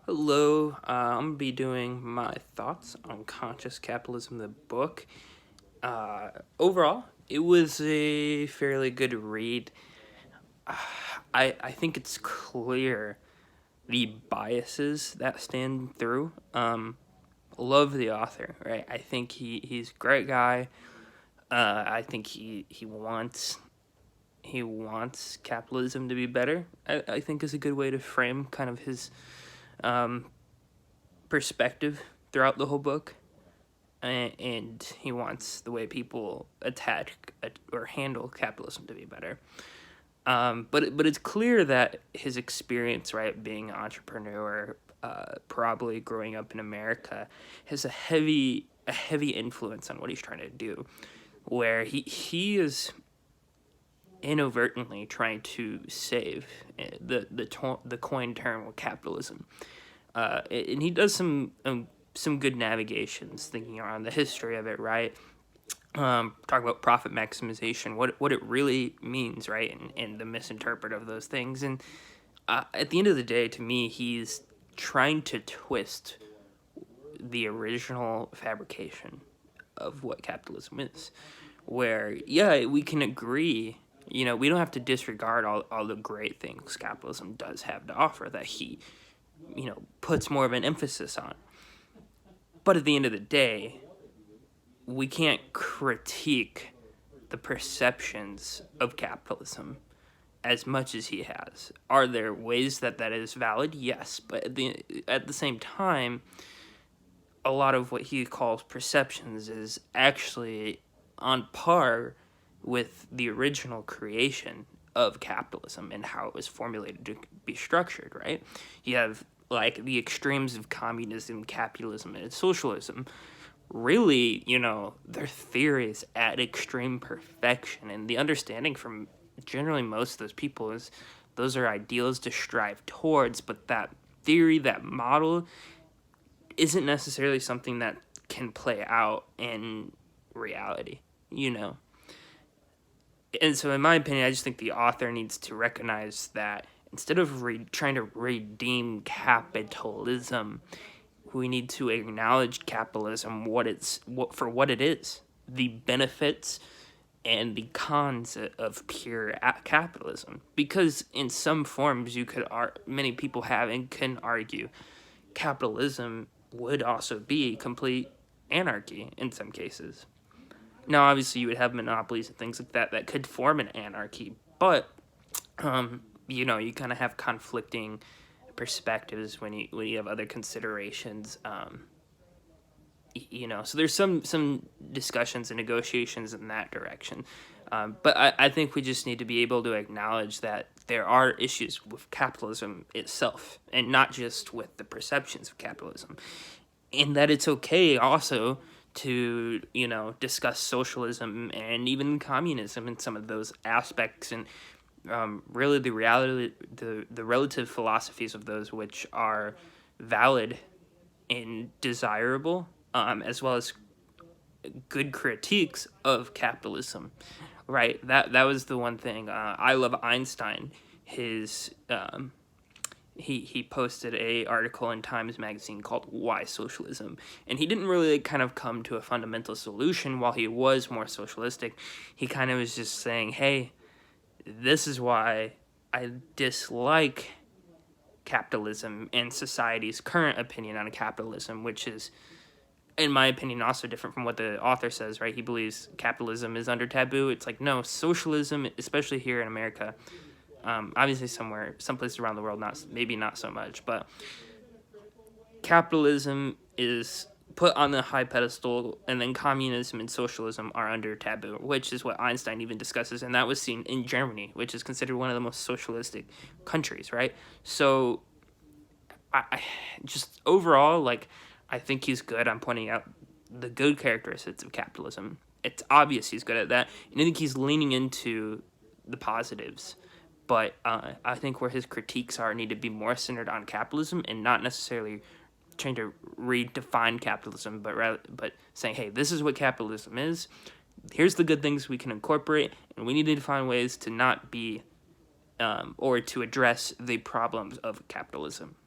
Hello, I'm gonna be doing my thoughts on Conscious Capitalism, the book. Overall, it was a fairly good read. I think it's clear the biases that stand through. Love the author, right? I think he's a great guy. I think he wants capitalism to be better. I think is a good way to frame kind of his um, perspective throughout the whole book. And he wants the way people attack or handle capitalism to be better. But it's clear that his experience, right, being an entrepreneur, probably growing up in America, has a heavy influence on what he's trying to do. Where he is inadvertently trying to save the coin term of capitalism, and he does some good navigations, thinking around the history of it, right? Talk about profit maximization, what it really means, right, and the misinterpret of those things. And at the end of the day, to me, he's trying to twist the original fabrication of what capitalism is. Where, yeah, we can agree, we don't have to disregard all the great things capitalism does have to offer that he, puts more of an emphasis on. But at the end of the day, we can't critique the perceptions of capitalism as much as he has. Are there ways that is valid? Yes, but at the same time, a lot of what he calls perceptions is actually on par with the original creation of capitalism and how it was formulated to be structured, right? You have like the extremes of communism, capitalism, and socialism. Really, their theories at extreme perfection, and the understanding from generally most of those people is those are ideals to strive towards, but that theory, that model, isn't necessarily something that can play out in reality, you know? And so, in my opinion, I just think the author needs to recognize that instead of trying to redeem capitalism, we need to acknowledge capitalism for what it is, the benefits and the cons of pure capitalism. Because in some forms, many people have and can argue capitalism would also be complete anarchy in some cases. Now, obviously, you would have monopolies and things like that could form an anarchy, but you kind of have conflicting perspectives when you have other considerations. So there's some discussions and negotiations in that direction. But I think we just need to be able to acknowledge that there are issues with capitalism itself, and not just with the perceptions of capitalism, and that it's okay also to discuss socialism and even communism and some of those aspects, and really the reality, the relative philosophies of those, which are valid and desirable, as well as good critiques of capitalism, right? That was the one thing. I love Einstein. He posted a article in Times Magazine called "Why Socialism," and he didn't really kind of come to a fundamental solution. While he was more socialistic, he kind of was just saying, "Hey, this is why I dislike capitalism and society's current opinion on capitalism," which is, in my opinion, also different from what the author says, right? He believes capitalism is under taboo. It's like, no, socialism, especially here in America, obviously some places around the world, maybe not so much, but capitalism is put on the high pedestal, and then communism and socialism are under taboo, which is what Einstein even discusses, and that was seen in Germany, which is considered one of the most socialistic countries, right? So, I just overall, like, I think he's good on pointing out the good characteristics of capitalism. It's obvious he's good at that, and I think he's leaning into the positives. But I think where his critiques need to be more centered on capitalism and not necessarily trying to redefine capitalism, but saying, hey, this is what capitalism is. Here's the good things we can incorporate, and we need to find ways to not be or to address the problems of capitalism.